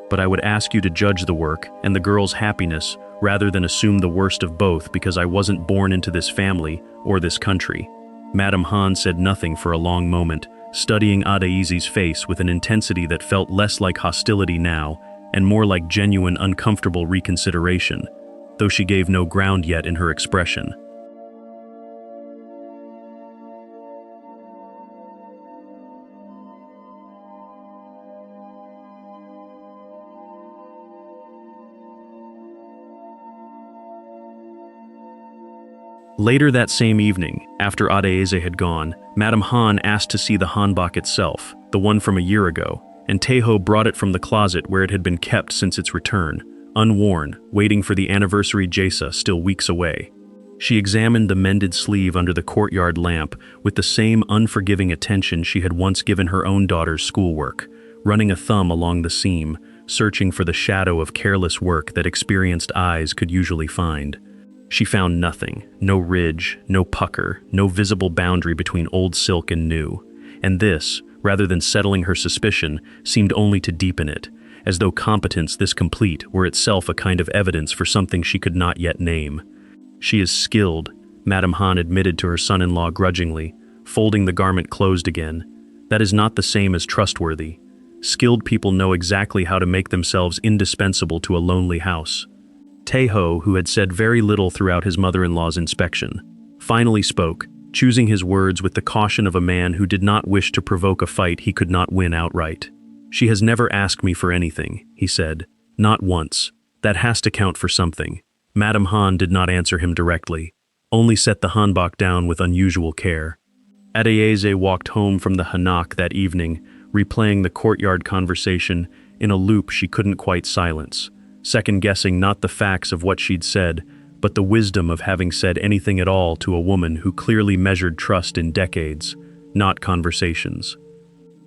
"but I would ask you to judge the work and the girl's happiness rather than assume the worst of both because I wasn't born into this family or this country." Madame Han said nothing for a long moment, studying Adaeze's face with an intensity that felt less like hostility now and more like genuine uncomfortable reconsideration, though she gave no ground yet in her expression. Later that same evening, after Adaeze had gone, Madame Han asked to see the Hanbok itself, the one from a year ago, and Taeho brought it from the closet where it had been kept since its return, unworn, waiting for the anniversary Jesa still weeks away. She examined the mended sleeve under the courtyard lamp with the same unforgiving attention she had once given her own daughter's schoolwork, running a thumb along the seam, searching for the shadow of careless work that experienced eyes could usually find. She found nothing, no ridge, no pucker, no visible boundary between old silk and new. And this, rather than settling her suspicion, seemed only to deepen it, as though competence this complete were itself a kind of evidence for something she could not yet name. "She is skilled," Madame Han admitted to her son-in-law grudgingly, folding the garment closed again. "That is not the same as trustworthy. Skilled people know exactly how to make themselves indispensable to a lonely house." Taeho, who had said very little throughout his mother-in-law's inspection, finally spoke, choosing his words with the caution of a man who did not wish to provoke a fight he could not win outright. "She has never asked me for anything," he said. "Not once. That has to count for something." Madame Han did not answer him directly, only set the hanbok down with unusual care. Adeyeze walked home from the Hanok that evening, replaying the courtyard conversation in a loop she couldn't quite silence, second-guessing not the facts of what she'd said, but the wisdom of having said anything at all to a woman who clearly measured trust in decades, not conversations.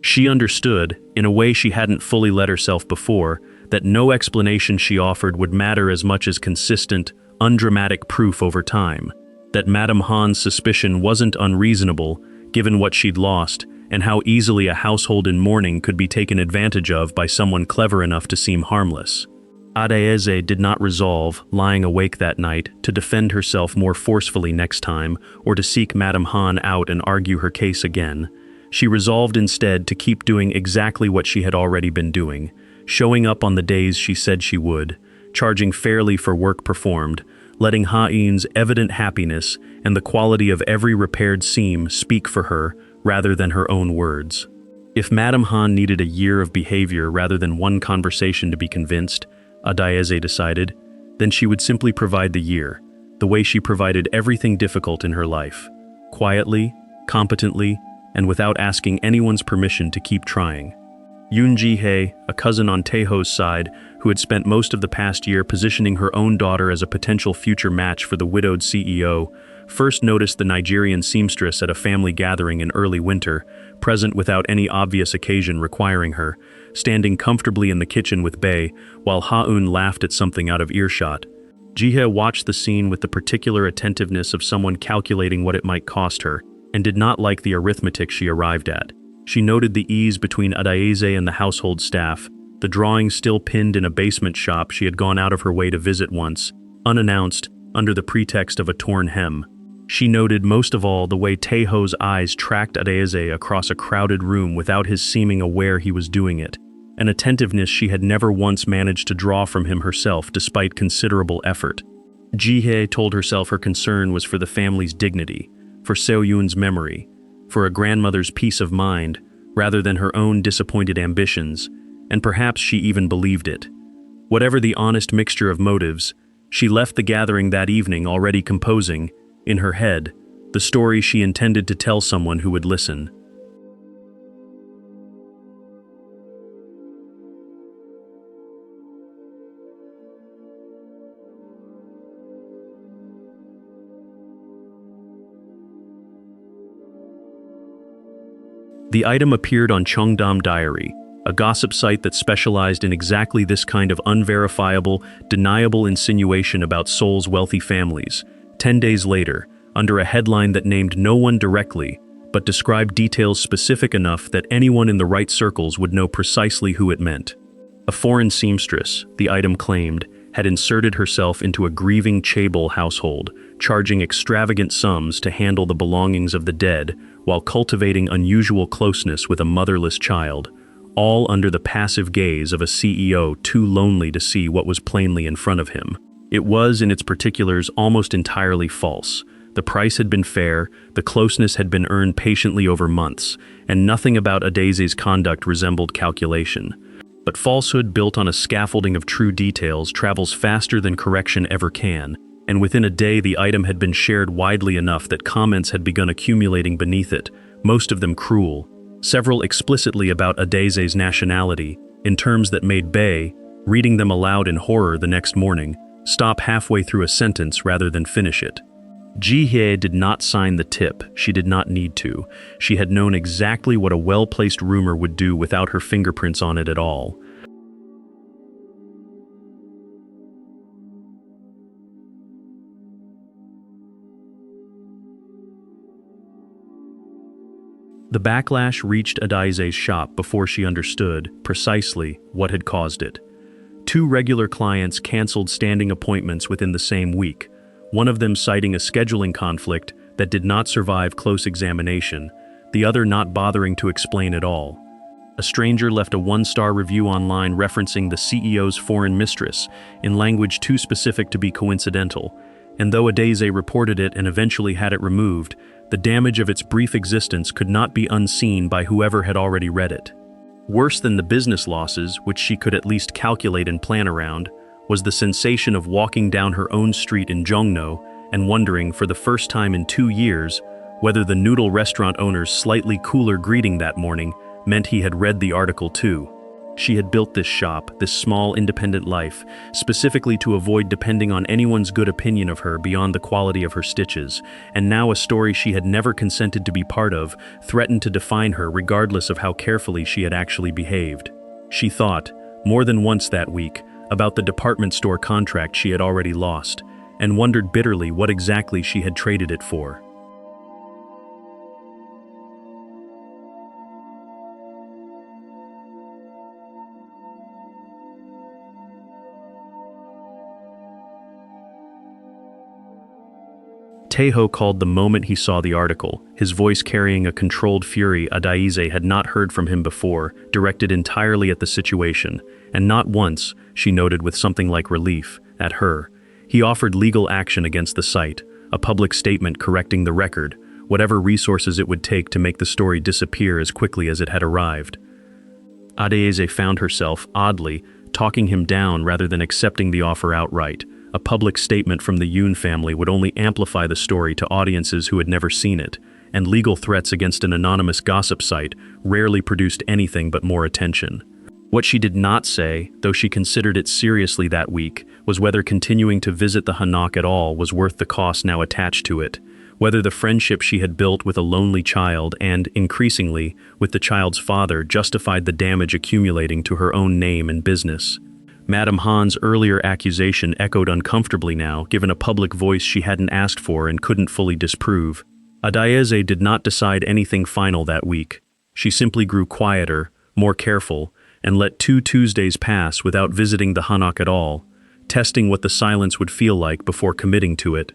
She understood, in a way she hadn't fully let herself before, that no explanation she offered would matter as much as consistent, undramatic proof over time, that Madame Han's suspicion wasn't unreasonable, given what she'd lost, and how easily a household in mourning could be taken advantage of by someone clever enough to seem harmless. Adeyeze did not resolve, lying awake that night, to defend herself more forcefully next time, or to seek Madame Han out and argue her case again. She resolved instead to keep doing exactly what she had already been doing, showing up on the days she said she would, charging fairly for work performed, letting Ha-in's evident happiness and the quality of every repaired seam speak for her rather than her own words. If Madame Han needed a year of behavior rather than one conversation to be convinced, Adeyeze decided, then she would simply provide the year, the way she provided everything difficult in her life, quietly, competently, and without asking anyone's permission to keep trying. Yoon Ji-hye, a cousin on Taeho's side, who had spent most of the past year positioning her own daughter as a potential future match for the widowed CEO, first noticed the Nigerian seamstress at a family gathering in early winter, present without any obvious occasion requiring her, standing comfortably in the kitchen with Bae, while Ha-eun laughed at something out of earshot. Ji-hye watched the scene with the particular attentiveness of someone calculating what it might cost her, and did not like the arithmetic she arrived at. She noted the ease between Adeyeze and the household staff, the drawings still pinned in a basement shop she had gone out of her way to visit once, unannounced, under the pretext of a torn hem. She noted most of all the way Taeho's eyes tracked Adeyeze across a crowded room without his seeming aware he was doing it, an attentiveness she had never once managed to draw from him herself despite considerable effort. Ji-hye told herself her concern was for the family's dignity, for Seo-yoon's memory, for a grandmother's peace of mind, rather than her own disappointed ambitions, and perhaps she even believed it. Whatever the honest mixture of motives, she left the gathering that evening already composing, in her head, the story she intended to tell someone who would listen. The item appeared on Cheongdam Diary, a gossip site that specialized in exactly this kind of unverifiable, deniable insinuation about Seoul's wealthy families. 10 days later, under a headline that named no one directly, but described details specific enough that anyone in the right circles would know precisely who it meant. A foreign seamstress, the item claimed, had inserted herself into a grieving chaebol household, charging extravagant sums to handle the belongings of the dead while cultivating unusual closeness with a motherless child, all under the passive gaze of a CEO too lonely to see what was plainly in front of him. It was, in its particulars, almost entirely false. The price had been fair, the closeness had been earned patiently over months, and nothing about Adeze's conduct resembled calculation. But falsehood built on a scaffolding of true details travels faster than correction ever can, and within a day the item had been shared widely enough that comments had begun accumulating beneath it, most of them cruel, several explicitly about Adeze's nationality, in terms that made Bae, reading them aloud in horror the next morning, stop halfway through a sentence rather than finish it. Ji-hye did not sign the tip. She did not need to. She had known exactly what a well-placed rumor would do without her fingerprints on it at all. The backlash reached Adaize's shop before she understood precisely what had caused it. Two regular clients canceled standing appointments within the same week, one of them citing a scheduling conflict that did not survive close examination, the other not bothering to explain at all. A stranger left a one-star review online referencing the CEO's foreign mistress in language too specific to be coincidental, and though Adaize reported it and eventually had it removed, the damage of its brief existence could not be unseen by whoever had already read it. Worse than the business losses, which she could at least calculate and plan around, was the sensation of walking down her own street in Jongno and wondering for the first time in 2 years whether the noodle restaurant owner's slightly cooler greeting that morning meant he had read the article too. She had built this shop, this small independent life, specifically to avoid depending on anyone's good opinion of her beyond the quality of her stitches, and now a story she had never consented to be part of threatened to define her regardless of how carefully she had actually behaved. She thought, more than once that week, about the department store contract she had already lost, and wondered bitterly what exactly she had traded it for. Teho called the moment he saw the article, his voice carrying a controlled fury Adaize had not heard from him before, directed entirely at the situation, and not once, she noted with something like relief, at her. He offered legal action against the site, a public statement correcting the record, whatever resources it would take to make the story disappear as quickly as it had arrived. Adaize found herself, oddly, talking him down rather than accepting the offer outright. A public statement from the Yoon family would only amplify the story to audiences who had never seen it, and legal threats against an anonymous gossip site rarely produced anything but more attention. What she did not say, though she considered it seriously that week, was whether continuing to visit the Hanok at all was worth the cost now attached to it, whether the friendship she had built with a lonely child and, increasingly, with the child's father justified the damage accumulating to her own name and business. Madame Han's earlier accusation echoed uncomfortably now, given a public voice she hadn't asked for and couldn't fully disprove. Adaize did not decide anything final that week. She simply grew quieter, more careful, and let 2 Tuesdays pass without visiting the Hanok at all, testing what the silence would feel like before committing to it.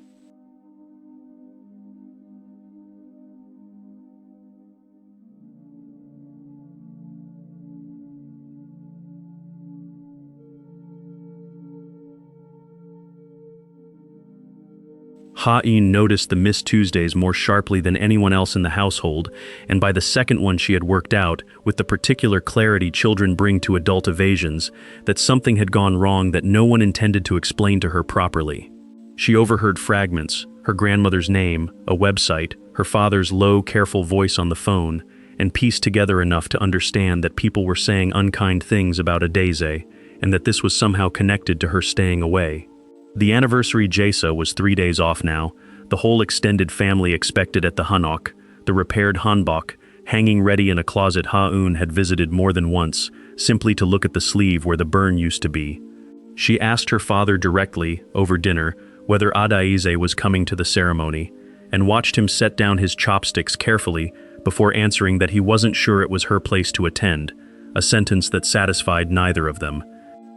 Ha-in noticed the missed Tuesdays more sharply than anyone else in the household, and by the second one she had worked out, with the particular clarity children bring to adult evasions, that something had gone wrong that no one intended to explain to her properly. She overheard fragments, her grandmother's name, a website, her father's low, careful voice on the phone, and pieced together enough to understand that people were saying unkind things about Adaize, and that this was somehow connected to her staying away. The anniversary Jesa was 3 days off now, the whole extended family expected at the Hanok, the repaired Hanbok, hanging ready in a closet Ha-un had visited more than once, simply to look at the sleeve where the burn used to be. She asked her father directly, over dinner, whether Adaize was coming to the ceremony, and watched him set down his chopsticks carefully before answering that he wasn't sure it was her place to attend, a sentence that satisfied neither of them.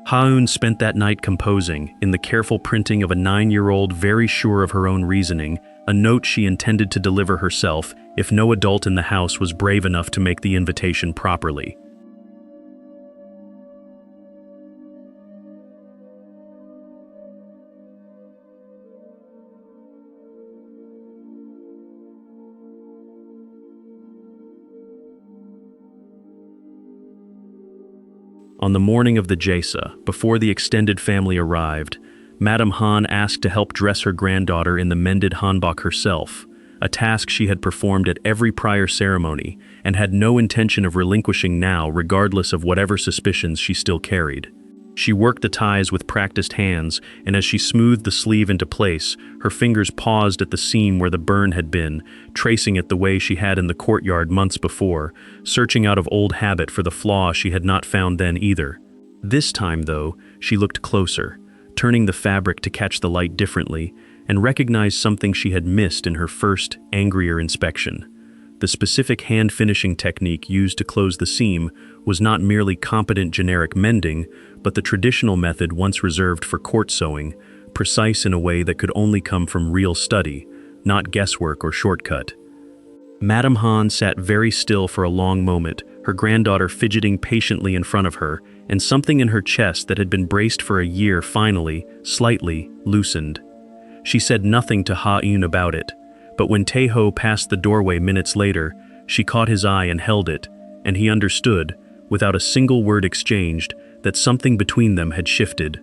Ha-un spent that night composing, in the careful printing of a 9-year-old very sure of her own reasoning, a note she intended to deliver herself if no adult in the house was brave enough to make the invitation properly. On the morning of the Jesa, before the extended family arrived, Madame Han asked to help dress her granddaughter in the mended hanbok herself, a task she had performed at every prior ceremony and had no intention of relinquishing now regardless of whatever suspicions she still carried. She worked the ties with practiced hands, and as she smoothed the sleeve into place, her fingers paused at the seam where the burn had been, tracing it the way she had in the courtyard months before, searching out of old habit for the flaw she had not found then either. This time, though, she looked closer, turning the fabric to catch the light differently, and recognized something she had missed in her first, angrier inspection. The specific hand-finishing technique used to close the seam was not merely competent generic mending, but the traditional method once reserved for court sewing, precise in a way that could only come from real study, not guesswork or shortcut. Madame Han sat very still for a long moment, her granddaughter fidgeting patiently in front of her, and something in her chest that had been braced for a year finally, slightly, loosened. She said nothing to Ha-Eun about it, but when Tae-ho passed the doorway minutes later, she caught his eye and held it, and he understood, without a single word exchanged, that something between them had shifted.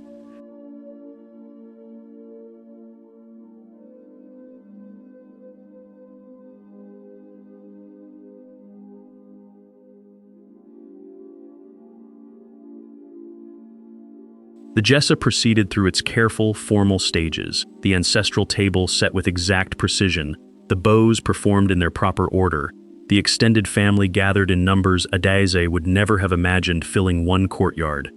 The Jessa proceeded through its careful, formal stages, the ancestral table set with exact precision, the bows performed in their proper order, the extended family gathered in numbers Adaeze would never have imagined filling one courtyard.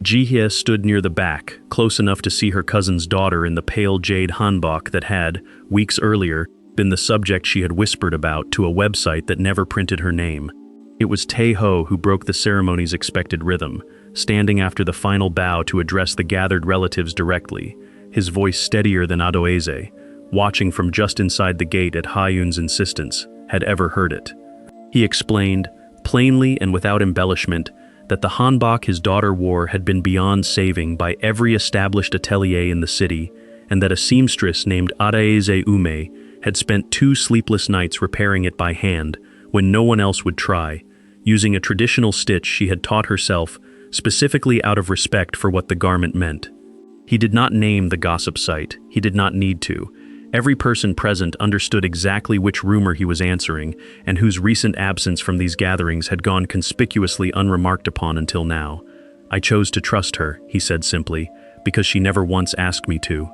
Jihye stood near the back, close enough to see her cousin's daughter in the pale jade hanbok that had, weeks earlier, been the subject she had whispered about to a website that never printed her name. It was Tae-ho who broke the ceremony's expected rhythm, standing after the final bow to address the gathered relatives directly, his voice steadier than Adoeze, watching from just inside the gate at Ha-Eun's insistence, had ever heard it. He explained, plainly and without embellishment, that the hanbok his daughter wore had been beyond saving by every established atelier in the city, and that a seamstress named Adaeze Ume had spent 2 sleepless nights repairing it by hand when no one else would try, using a traditional stitch she had taught herself specifically out of respect for what the garment meant. He did not name the gossip site, he did not need to. Every person present understood exactly which rumor he was answering, and whose recent absence from these gatherings had gone conspicuously unremarked upon until now. I chose to trust her, he said simply, because she never once asked me to.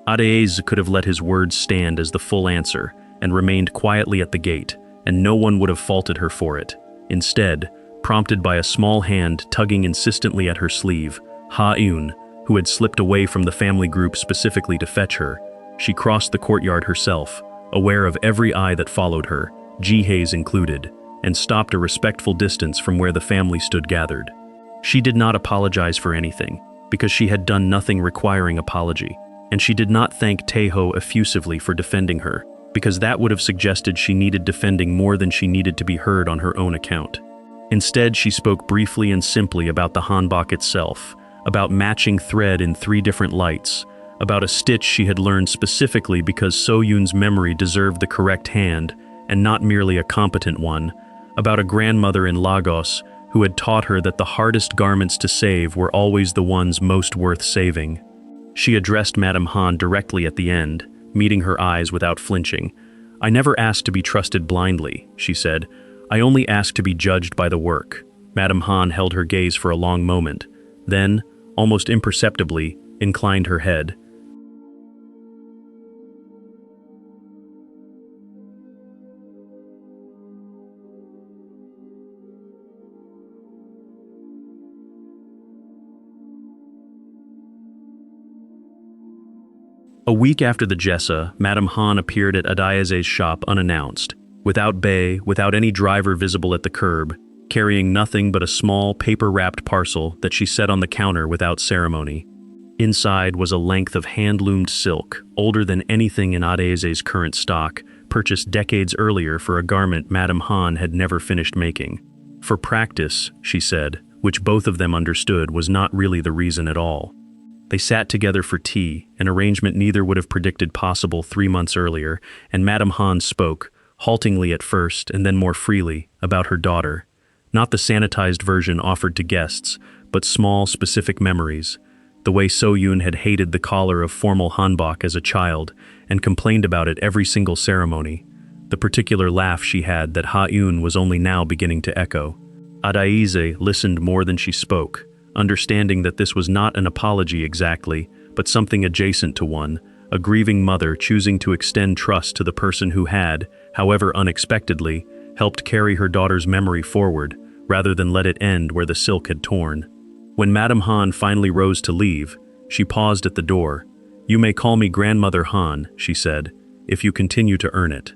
Adaeze could have let his words stand as the full answer, and remained quietly at the gate, and no one would have faulted her for it. Instead, prompted by a small hand tugging insistently at her sleeve, Ha-Eun, who had slipped away from the family group specifically to fetch her, she crossed the courtyard herself, aware of every eye that followed her, Jihye's included, and stopped a respectful distance from where the family stood gathered. She did not apologize for anything, because she had done nothing requiring apology, and she did not thank Tae-ho effusively for defending her, because that would have suggested she needed defending more than she needed to be heard on her own account. Instead, she spoke briefly and simply about the hanbok itself, about matching thread in 3 different lights, about a stitch she had learned specifically because So-Yoon's memory deserved the correct hand and not merely a competent one, about a grandmother in Lagos who had taught her that the hardest garments to save were always the ones most worth saving. She addressed Madame Han directly at the end, meeting her eyes without flinching. "I never asked to be trusted blindly," she said. "I only asked to be judged by the work." Madame Han held her gaze for a long moment, then, almost imperceptibly, inclined her head. A week after the Jessa, Madame Han appeared at Adaeze's shop unannounced, without bay, without any driver visible at the curb, carrying nothing but a small, paper-wrapped parcel that she set on the counter without ceremony. Inside was a length of hand-loomed silk, older than anything in Adaeze's current stock, purchased decades earlier for a garment Madame Han had never finished making. For practice, she said, which both of them understood was not really the reason at all. They sat together for tea, an arrangement neither would have predicted possible 3 months earlier, and Madame Han spoke, haltingly at first and then more freely, about her daughter. Not the sanitized version offered to guests, but small, specific memories. The way So-Yoon had hated the collar of formal hanbok as a child and complained about it every single ceremony. The particular laugh she had that Ha-Eun was only now beginning to echo. Adaeze listened more than she spoke, understanding that this was not an apology exactly, but something adjacent to one, a grieving mother choosing to extend trust to the person who had, however unexpectedly, helped carry her daughter's memory forward, rather than let it end where the silk had torn. When Madame Han finally rose to leave, she paused at the door. "You may call me Grandmother Han," she said, "if you continue to earn it."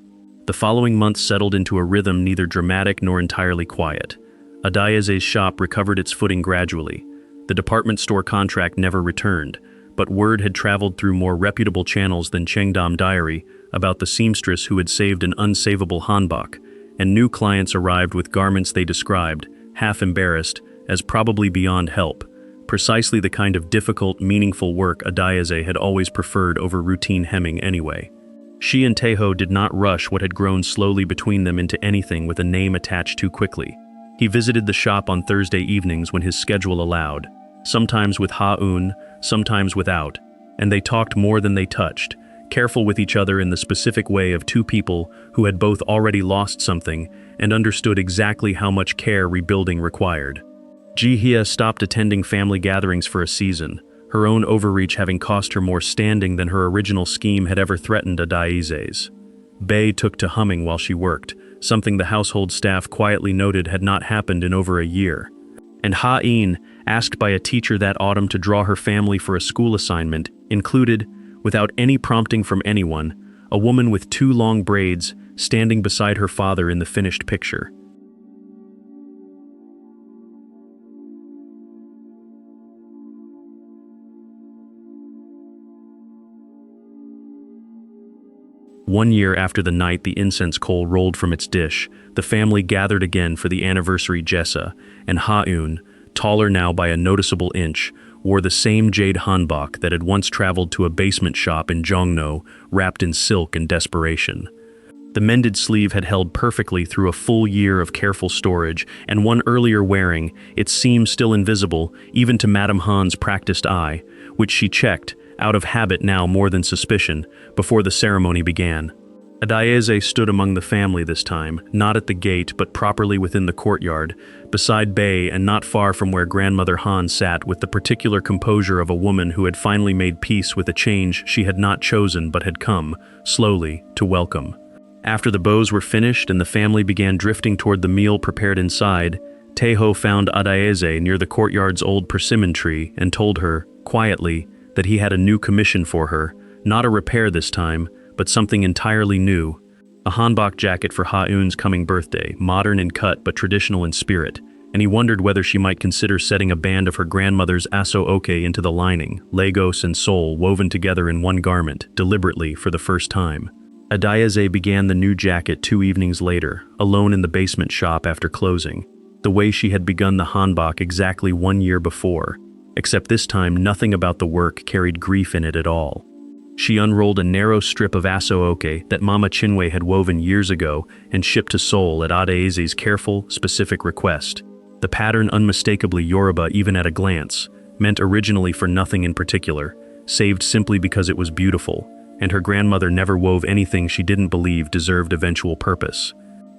The following months settled into a rhythm neither dramatic nor entirely quiet. Adayeze's shop recovered its footing gradually. The department store contract never returned, but word had traveled through more reputable channels than Cheongdam Diary about the seamstress who had saved an unsavable hanbok, and new clients arrived with garments they described, half embarrassed, as probably beyond help, precisely the kind of difficult, meaningful work Adayeze had always preferred over routine hemming anyway. She and Taeho did not rush what had grown slowly between them into anything with a name attached too quickly. He visited the shop on Thursday evenings when his schedule allowed, sometimes with Ha-eun, sometimes without, and they talked more than they touched, careful with each other in the specific way of two people who had both already lost something and understood exactly how much care rebuilding required. Ji-hye stopped attending family gatherings for a season, her own overreach having cost her more standing than her original scheme had ever threatened Adayeze's. Bae took to humming while she worked, something the household staff quietly noted had not happened in over a year. And Ha-in, asked by a teacher that autumn to draw her family for a school assignment, included, without any prompting from anyone, a woman with 2 long braids standing beside her father in the finished picture. One year after the night the incense coal rolled from its dish, the family gathered again for the anniversary jessa, and Ha-eun, taller now by a noticeable inch, wore the same jade hanbok that had once traveled to a basement shop in Jongno, wrapped in silk and desperation. The mended sleeve had held perfectly through a full year of careful storage, and one earlier wearing, its seam still invisible, even to Madame Han's practiced eye, which she checked, out of habit now more than suspicion, before the ceremony began. Adayeze stood among the family this time, not at the gate but properly within the courtyard, beside Bae and not far from where Grandmother Han sat with the particular composure of a woman who had finally made peace with a change she had not chosen but had come, slowly, to welcome. After the bows were finished and the family began drifting toward the meal prepared inside, Taeho found Adayeze near the courtyard's old persimmon tree and told her, quietly, that he had a new commission for her, not a repair this time, but something entirely new. A hanbok jacket for Ha-eun's coming birthday, modern in cut but traditional in spirit, and he wondered whether she might consider setting a band of her grandmother's aso-oke into the lining, Lagos and sole woven together in one garment, deliberately for the first time. Adayeze began the new jacket 2 evenings later, alone in the basement shop after closing, the way she had begun the hanbok exactly 1 year before, except this time nothing about the work carried grief in it at all. She unrolled a narrow strip of aso-oke that Mama Chinwe had woven years ago and shipped to Seoul at Adayeze's careful, specific request. The pattern, unmistakably Yoruba even at a glance, meant originally for nothing in particular, saved simply because it was beautiful, and her grandmother never wove anything she didn't believe deserved eventual purpose.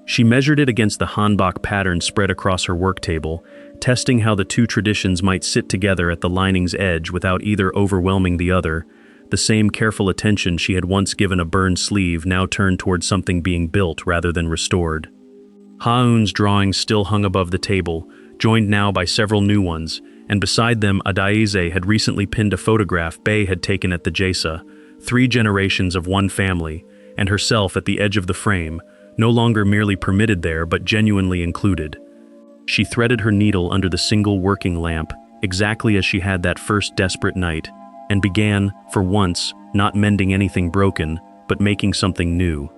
She measured it against the hanbok pattern spread across her work table, testing how the two traditions might sit together at the lining's edge without either overwhelming the other. The same careful attention she had once given a burned sleeve now turned toward something being built rather than restored. Ha-eun's drawings still hung above the table, joined now by several new ones, and beside them Adayeze had recently pinned a photograph Bae had taken at the jesa, 3 generations of one family, and herself at the edge of the frame, no longer merely permitted there but genuinely included. She threaded her needle under the single working lamp, exactly as she had that first desperate night, and began, for once, not mending anything broken, but making something new.